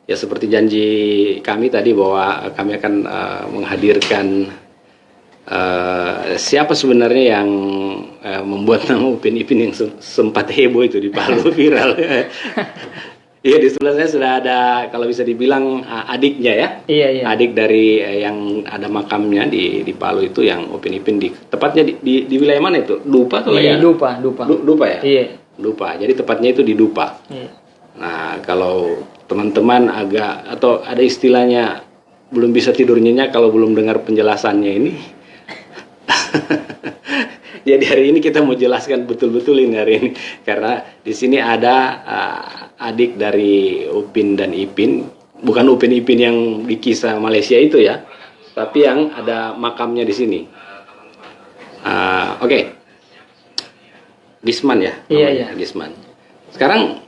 Ya seperti janji kami tadi bahwa kami akan menghadirkan siapa sebenarnya yang membuat nama Upin Ipin yang sempat heboh itu di Palu viral. Iya, di sebelah saya sudah ada, kalau bisa dibilang adiknya ya. Iya, iya. Adik dari yang ada makamnya di Palu itu yang Upin Ipin tepatnya di wilayah mana itu? Dupa atau ya? Dupa. Dupa ya? Iya. Dupa. Jadi tepatnya itu di Dupa. Iya. Nah, kalau teman-teman agak atau ada istilahnya belum bisa tidur nyenyak kalau belum dengar penjelasannya ini. Jadi hari ini kita mau jelaskan betul-betul ini hari ini karena di sini ada adik dari Upin dan Ipin, bukan Upin Ipin yang di kisah Malaysia itu ya, tapi yang ada makamnya di sini. Oke. Gisman ya? Iya, iya. Gisman. Sekarang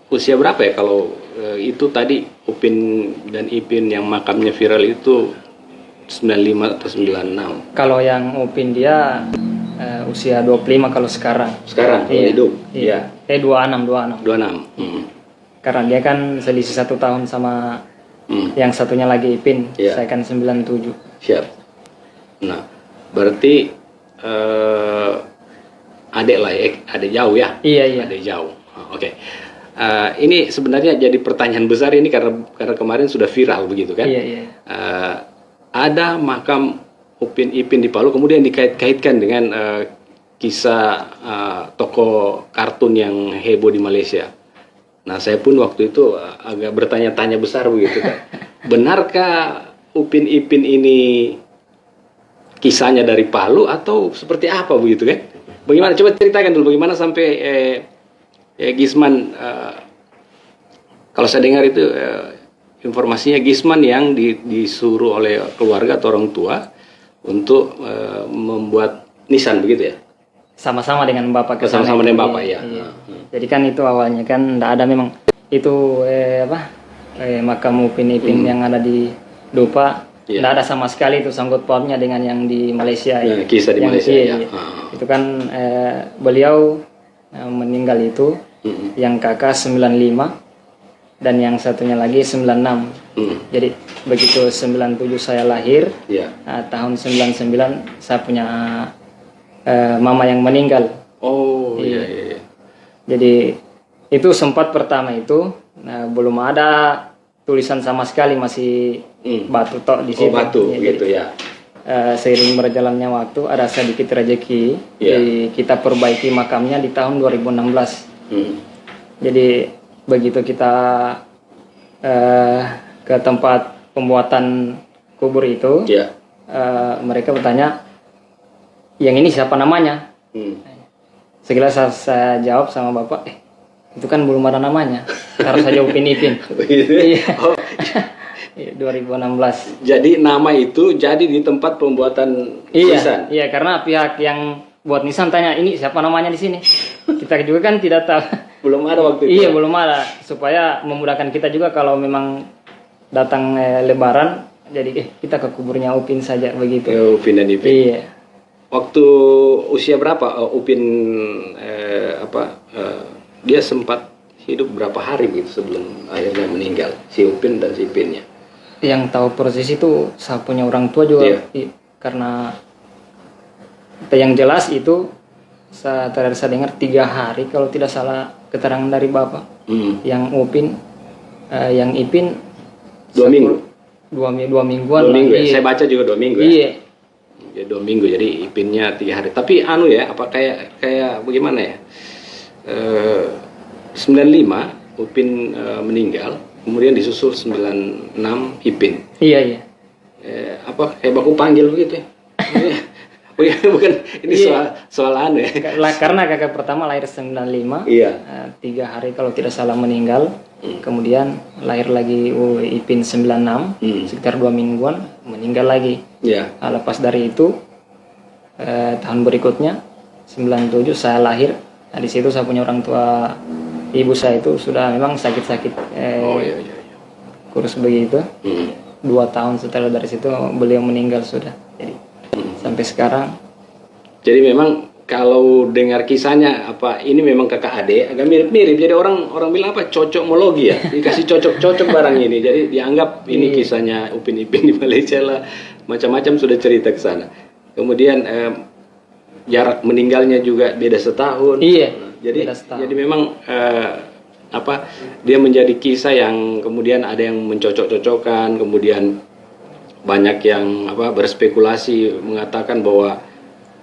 usia berapa ya kalau itu tadi Upin dan Ipin yang makamnya viral itu 95 atau 96? Kalau yang Upin dia usia 25 kalau sekarang. Sekarang kalau hidup? Iya. 26. 26. Karena dia kan selisih 1 tahun sama yang satunya lagi Ipin. Iya. Saya kan 97. Siap. Nah, berarti adek lah ya, adek jauh ya? Iya. Adek jauh. Oke. Ini sebenarnya jadi pertanyaan besar ini karena kemarin sudah viral begitu kan? Iya. Ada makam Upin Ipin di Palu kemudian dikait-kaitkan dengan kisah tokoh kartun yang heboh di Malaysia. Nah, saya pun waktu itu agak bertanya-tanya besar begitu kan. Benarkah Upin Ipin ini kisahnya dari Palu atau seperti apa begitu kan? Bagaimana? Coba ceritakan dulu bagaimana sampai Gisman, kalau saya dengar itu informasinya Gisman yang disuruh oleh keluarga atau orang tua untuk membuat nisan begitu ya? Sama-sama dengan bapak. Sama-sama dengan bapak ya. Iya. Jadi kan itu awalnya kan tidak ada memang itu makam Upin Ipin yang ada di Dupa. Tidak ada sama sekali itu sangkut pautnya dengan yang di Malaysia. Ya, kisah di Malaysia ya. Itu kan beliau meninggal itu yang kakak 95 dan yang satunya lagi 96. Jadi begitu 97 saya lahir, tahun 99 saya punya mama yang meninggal. Oh iya. Jadi itu sempat pertama itu belum ada tulisan sama sekali, masih batu tok di situ. Oh, batu gitu ya. Seiring berjalannya waktu ada sedikit rezeki, kita perbaiki makamnya di tahun 2016. Jadi begitu kita ke tempat pembuatan kubur itu, mereka bertanya, yang ini siapa namanya? Sekilas saya jawab sama bapak, itu kan belum ada namanya, harus saja Upin Ipin. Oh. 2016. Jadi nama itu jadi di tempat pembuatan nisan. Iya, karena pihak yang buat nisan tanya, ini siapa namanya di sini? Kita juga kan tidak tahu. Belum ada waktu itu. Iya, belum ada. Supaya memudahkan kita juga kalau memang datang Lebaran, jadi kita ke kuburnya Upin saja begitu. Upin dan Ipin. Iya. Waktu usia berapa Upin dia sempat hidup berapa hari gitu sebelum akhirnya meninggal si Upin dan si Ipinnya? Yang tahu persis itu saya punya orang tua juga, karena yang jelas itu saya dengar 3 hari kalau tidak salah keterangan dari bapak. Yang Upin, yang Ipin 2 minggu. 2 mingguan. 2 minggu ya. Saya baca juga 2 minggu ya. Iya. Ya 2 minggu, jadi Ipinnya 3 hari. Tapi apa kayak bagaimana ya? 95 Upin meninggal, kemudian disusul 96 Ipin. Iya. Kayak baku panggil begitu ya? Bukan ini soal ya. Karena kakak pertama lahir 95. 3 hari kalau tidak salah meninggal. Kemudian lahir lagi Ipin 96, sekitar 2 mingguan meninggal lagi. Lepas dari itu tahun berikutnya 97 saya lahir. Nah, di situ saya punya orang tua, ibu saya itu sudah memang sakit-sakit kurus begitu. 2 tahun setelah dari situ beliau meninggal sudah. Jadi sampai sekarang. Jadi memang kalau dengar kisahnya apa ini memang kakak adik agak mirip-mirip. Jadi orang bilang apa cocokmologi ya. Dikasih cocok-cocok barang ini. Jadi dianggap ini kisahnya Upin Ipin di Malaysia lah. Macam-macam sudah cerita ke sana. Kemudian jarak meninggalnya juga beda setahun. Iya. Jadi memang apa dia menjadi kisah yang kemudian ada yang mencocok-cocokkan, kemudian banyak yang apa berspekulasi mengatakan bahwa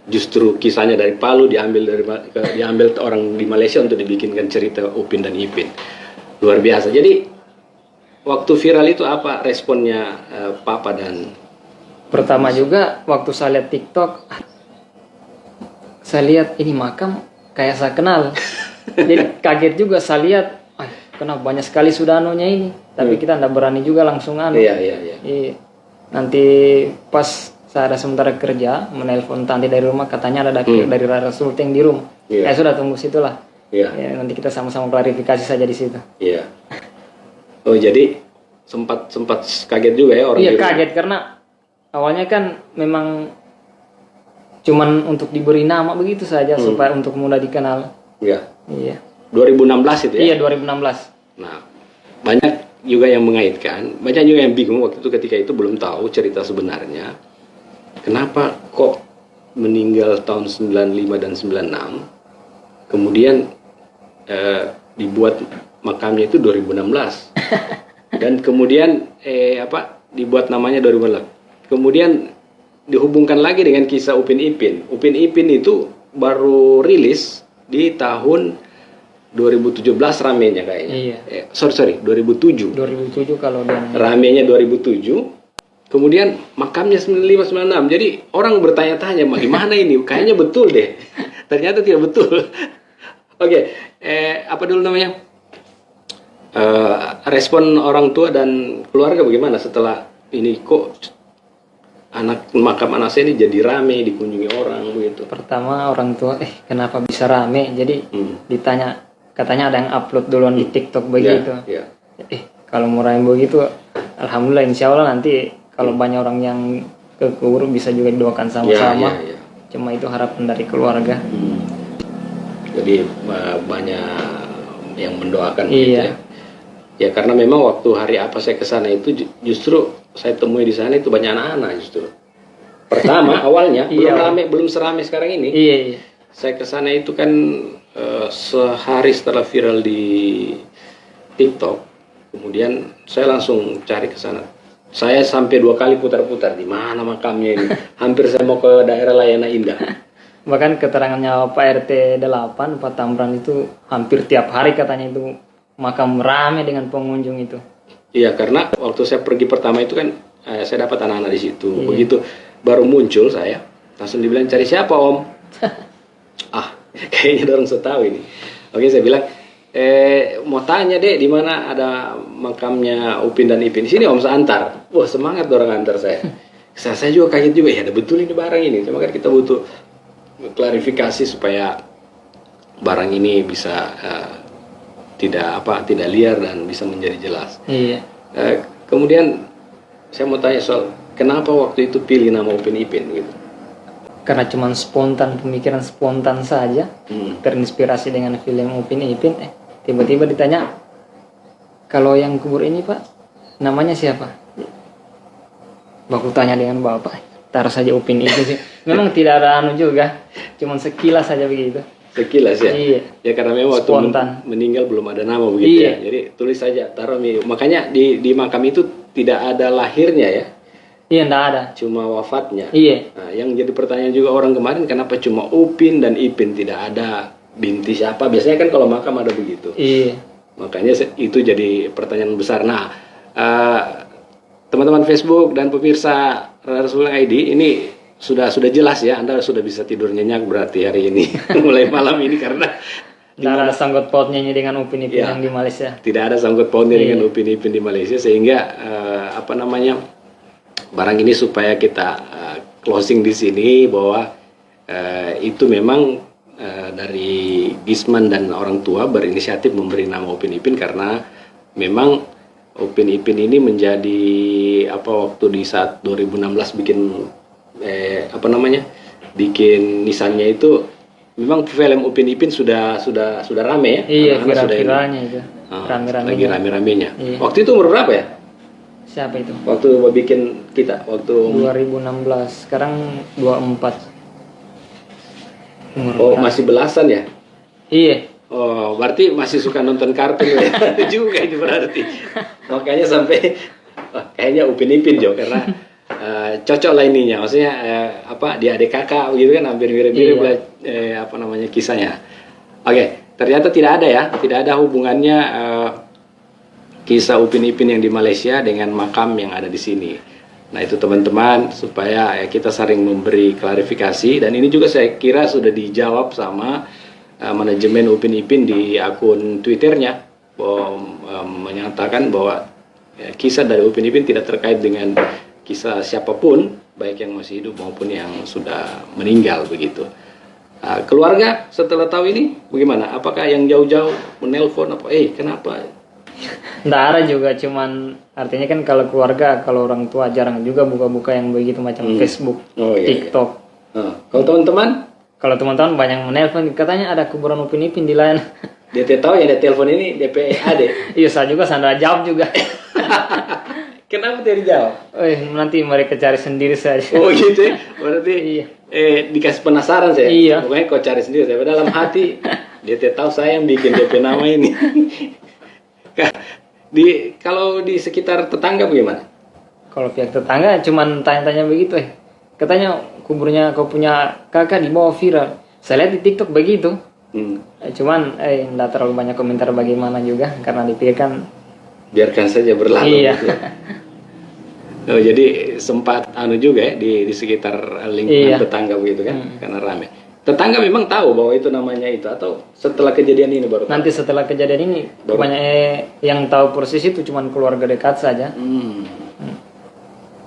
justru kisahnya dari Palu diambil orang di Malaysia untuk dibikinkan cerita Upin dan Ipin. Luar biasa. Jadi waktu viral itu apa responnya Papa dan pertama juga waktu saya lihat TikTok, saya lihat ini makam kayak saya kenal. Jadi kaget juga saya lihat, kenapa banyak sekali sudah anunya ini. Tapi kita tidak berani juga langsung anu. Iya. Nanti pas saya ada sementara kerja, menelpon tante dari rumah, katanya ada dari Rara Sulteng di rumah. Saya sudah tunggu situlah. Ya, nanti kita sama-sama klarifikasi saja di situ. Iya. Oh jadi sempat kaget juga ya orang. Iya kaget karena awalnya kan memang cuman untuk diberi nama begitu saja supaya untuk mudah dikenal. Iya. 2016 itu ya? Iya 2016. Nah banyak juga yang mengaitkan, banyak juga yang bingung waktu itu ketika itu belum tahu cerita sebenarnya. Kenapa kok meninggal tahun 95 dan 96, kemudian dibuat makamnya itu 2016, dan kemudian dibuat namanya 2016. Kemudian dihubungkan lagi dengan kisah Upin Ipin. Upin Ipin itu baru rilis di tahun 2017 ramenya kayaknya. Iya. Sorry 2007. 2007 kalau dan ramenya 2007. Kemudian makamnya 95-96. Jadi orang bertanya-tanya, gimana ini? Kayaknya betul deh. Ternyata tidak betul. Oke, apa dulu namanya? Respon orang tua dan keluarga bagaimana setelah ini kok makam anak saya ini jadi rame, dikunjungi orang begitu? Pertama orang tua, kenapa bisa rame? Jadi ditanya, katanya ada yang upload duluan di TikTok begitu. Kalau mau rame begitu, alhamdulillah insya Allah nanti kalau banyak orang yang kekubur bisa juga didoakan sama-sama. Cuma itu harapan dari keluarga. Jadi banyak yang mendoakan gitu ya. Ya karena memang waktu hari apa saya ke sana itu justru saya temui di sana itu banyak anak-anak justru. Pertama awalnya belum seramai sekarang ini. Iya. Saya ke sana itu kan sehari setelah viral di TikTok. Kemudian saya langsung cari ke sana. Saya sampai 2 kali putar-putar di mana makamnya ini. Hampir saya mau ke daerah Layana Indah. Bahkan keterangannya Pak RT 8 Pak Tamran itu hampir tiap hari katanya itu makam rame dengan pengunjung itu. Iya, karena waktu saya pergi pertama itu kan saya dapat anak-anak di situ. Begitu baru muncul saya langsung dibilang cari siapa Om? Kayaknya orang setahu ini. Oke, saya bilang mau tanya deh di mana ada makamnya Upin dan Ipin. Di sini Om saya antar. Wah semangat orang antar saya. Saya juga kaget juga ya ada betul ini barang ini. Cuma kan kita butuh klarifikasi supaya barang ini bisa tidak liar dan bisa menjadi jelas. Iya. Kemudian saya mau tanya soal kenapa waktu itu pilih nama Upin Ipin gitu? Karena cuma spontan, pemikiran spontan saja, terinspirasi dengan film Upin Ipin. Tiba-tiba ditanya, kalau yang kubur ini Pak, namanya siapa? Baku tanya dengan bapak, taruh saja Upin Ipin sih. Memang tidak ada anu juga, cuma sekilas saja begitu. Sekilas ya? Iya. Ya karena memang waktu meninggal belum ada nama begitu ya. Jadi tulis saja, taruh makanya di makam itu tidak ada lahirnya ya? Iya, enggak ada. Cuma wafatnya. Iya. Nah, yang jadi pertanyaan juga orang kemarin, kenapa cuma Upin dan Ipin, tidak ada binti siapa? Biasanya kan kalau makam ada begitu. Iya. Makanya itu jadi pertanyaan besar. Nah, teman-teman Facebook dan pemirsa Rasulullah ID, ini sudah jelas ya, Anda sudah bisa tidur nyenyak berarti hari ini, mulai malam ini karena tidak ada sangkut pautnya dengan Upin Ipin yang di Malaysia. Tidak ada sangkut pautnya dengan Upin Ipin di Malaysia, sehingga barang ini supaya kita closing di sini bahwa itu memang dari Gisman dan orang tua berinisiatif memberi nama Upin Ipin karena memang Upin Ipin ini menjadi waktu di saat 2016 bikin bikin nisannya itu memang film Upin Ipin sudah rame ya. Iya, Anak-anak sudah viralnya itu. Rame-ramenya. Lagi rame-ramenya. Iya. Waktu itu umur berapa ya? Siapa itu? Waktu bikin kita, waktu 2016. Sekarang 24. Masih belasan ya? Iya. Oh, berarti masih suka nonton kartun ya? Juga itu berarti. Makanya sampai kayaknya Upin Ipin Jo, karena cocok lah ininya. Maksudnya di adik kakak begitu kan, hampir mirip-mirip lah kisahnya. Oke, ternyata tidak ada hubungannya kisah Upin Ipin yang di Malaysia dengan makam yang ada di sini. Nah itu teman-teman, supaya kita sering memberi klarifikasi, dan ini juga saya kira sudah dijawab sama manajemen Upin Ipin di akun Twitternya, menyatakan bahwa kisah dari Upin Ipin tidak terkait dengan kisah siapapun, baik yang masih hidup maupun yang sudah meninggal begitu. Keluarga setelah tahu ini bagaimana? Apakah yang jauh-jauh menelpon apa? Kenapa? Nggak ada juga, cuman artinya kan kalau keluarga, kalau orang tua jarang juga buka-buka yang begitu macam Facebook, TikTok. Iya. Kalau teman-teman? Kalau teman-teman banyak menelpon, katanya ada kuburan Upin Ipin di lain. Dia tahu ya, dia telepon ini DPAD. Iya, saya juga sandal jawab juga. Kenapa dia dijawab? Nanti mereka cari sendiri saja. Oh gitu ya? Berarti iya. Dikasih penasaran saya. Iya. Pokoknya kau cari sendiri. Saya dalam hati dia tahu saya yang bikin DP nama ini. Kalau di sekitar tetangga bagaimana? Kalau pihak tetangga cuman tanya-tanya begitu katanya kuburnya kau punya kakak di bawah viral. Saya lihat di TikTok begitu. Cuman enggak terlalu banyak komentar bagaimana juga, karena dipikirkan biarkan saja berlalu. Iya. Gitu. Jadi sempat juga ya di sekitar lingkungan tetangga begitu kan, karena rame. Tetangga memang tahu bahwa itu namanya itu, atau setelah kejadian ini baru tahu? Nanti setelah kejadian ini banyak yang tahu persis itu cuman keluarga dekat saja.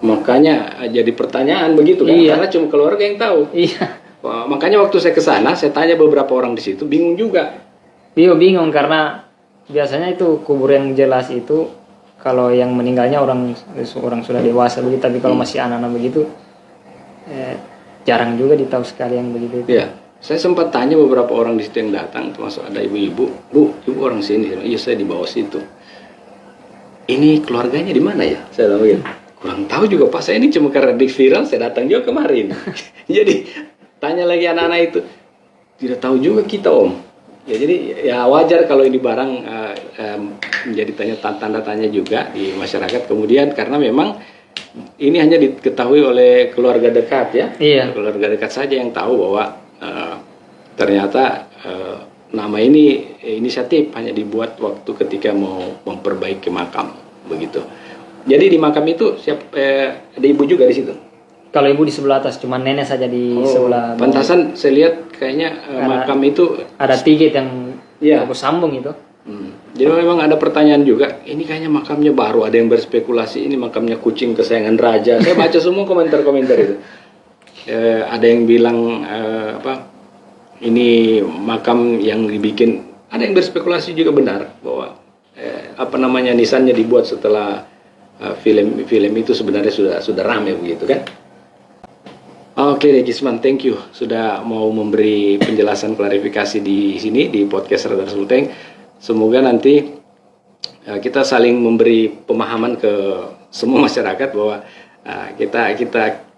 Makanya jadi pertanyaan begitu kan, karena cuma keluarga yang tahu. Iya. Wah, makanya waktu saya ke sana, saya tanya beberapa orang di situ, bingung juga. Iya, bingung karena biasanya itu kubur yang jelas itu kalau yang meninggalnya orang sudah dewasa begitu, tapi kalau masih anak-anak begitu jarang juga ditahu sekali yang begitu. Iya, saya sempat tanya beberapa orang di situ yang datang, termasuk ada ibu-ibu, Bu, ibu orang sini. Iya, saya di bawah situ. Ini keluarganya di mana ya? Saya bilang begitu. Kurang tahu juga Pak, saya ini cuma karena di viral saya datang juga kemarin. Jadi tanya lagi anak-anak itu, tidak tahu juga kita Om. Ya jadi ya wajar kalau ini barang menjadi tanda tanya juga di masyarakat. Kemudian karena memang ini hanya diketahui oleh keluarga dekat ya. Iya. Keluarga dekat saja yang tahu bahwa ternyata nama ini inisiatif hanya dibuat waktu ketika mau memperbaiki makam begitu. Jadi di makam itu ada ibu juga di situ. Kalau ibu di sebelah atas, cuma nenek saja di sebelah bawah. Pantasan saya lihat kayaknya makam itu ada tiket yang aku sambung itu. Jadi memang ada pertanyaan juga, ini kayaknya makamnya baru, ada yang berspekulasi ini makamnya kucing kesayangan raja. Saya baca semua komentar-komentar itu. Ada yang bilang ini makam yang dibikin, ada yang berspekulasi juga benar bahwa nisannya dibuat setelah film itu sebenarnya sudah ramai begitu kan. Oke deh Gisman, thank you sudah mau memberi penjelasan klarifikasi di sini di podcast Radar Sulteng. Semoga nanti kita saling memberi pemahaman ke semua masyarakat bahwa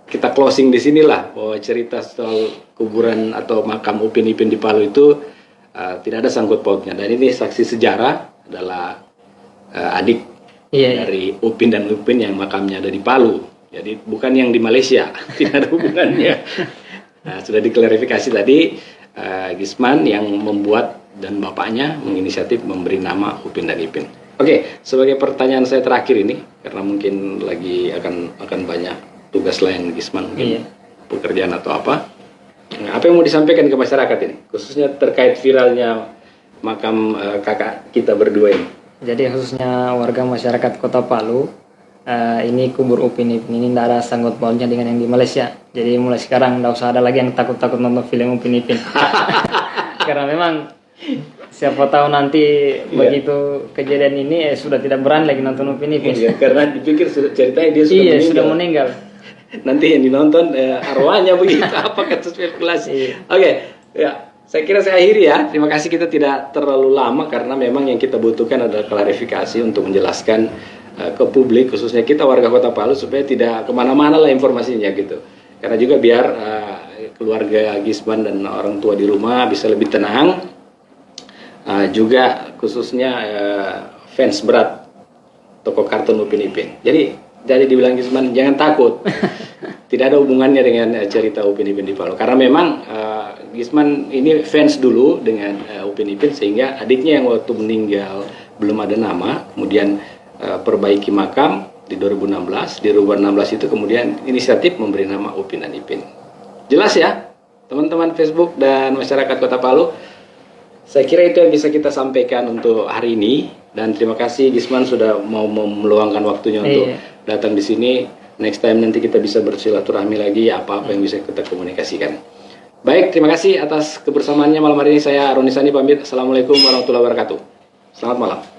kita closing di sinilah bahwa cerita soal kuburan atau makam Upin Ipin di Palu itu tidak ada sangkut pautnya, dan ini saksi sejarah adalah adik dari Upin dan Upin yang makamnya ada di Palu. Jadi bukan yang di Malaysia, tidak ada hubungannya. Nah, sudah diklarifikasi tadi Gisman yang membuat dan bapaknya menginisiatif memberi nama Upin dan Ipin. Oke, sebagai pertanyaan saya terakhir ini, karena mungkin lagi akan banyak tugas lain Gisman, pekerjaan atau apa. Nah, apa yang mau disampaikan ke masyarakat ini, khususnya terkait viralnya makam kakak kita berdua ini? Jadi khususnya warga masyarakat Kota Palu, ini kubur Upin Ipin ini tidak ada sangkut pautnya dengan yang di Malaysia. Jadi mulai sekarang tidak usah ada lagi yang takut-takut nonton film Upin Ipin. Karena memang siapa tahu nanti begitu kejadian ini sudah tidak berani lagi nonton Upin Ipin. Karena dipikir ceritanya dia sudah meninggal. Nanti yang dinonton arwahnya begitu, apa kata spekulasi. Oke, ya. Saya kira saya akhiri ya. Terima kasih, kita tidak terlalu lama karena memang yang kita butuhkan adalah klarifikasi untuk menjelaskan ke publik, khususnya kita warga Kota Palu, supaya tidak kemana-mana lah informasinya gitu. Karena juga biar keluarga Gisman dan orang tua di rumah bisa lebih tenang. Juga khususnya fans berat toko kartun Upin Ipin. Jadi dibilang Gisman jangan takut. Tidak ada hubungannya dengan cerita Upin Ipin di Palu. Karena memang Gisman ini fans dulu dengan Upin Ipin, sehingga adiknya yang waktu meninggal belum ada nama, kemudian perbaiki makam di 2016. Di 2016 itu kemudian inisiatif memberi nama Upin dan Ipin. Jelas ya, teman-teman Facebook dan masyarakat Kota Palu. Saya kira itu yang bisa kita sampaikan untuk hari ini, dan terima kasih Gisman sudah mau meluangkan waktunya untuk datang di sini. Next time nanti kita bisa bersilaturahmi lagi, apa-apa yang bisa kita komunikasikan. Baik, terima kasih atas kebersamaannya malam hari ini. Saya Roni Sani pamit. Assalamualaikum warahmatullahi wabarakatuh. Selamat malam.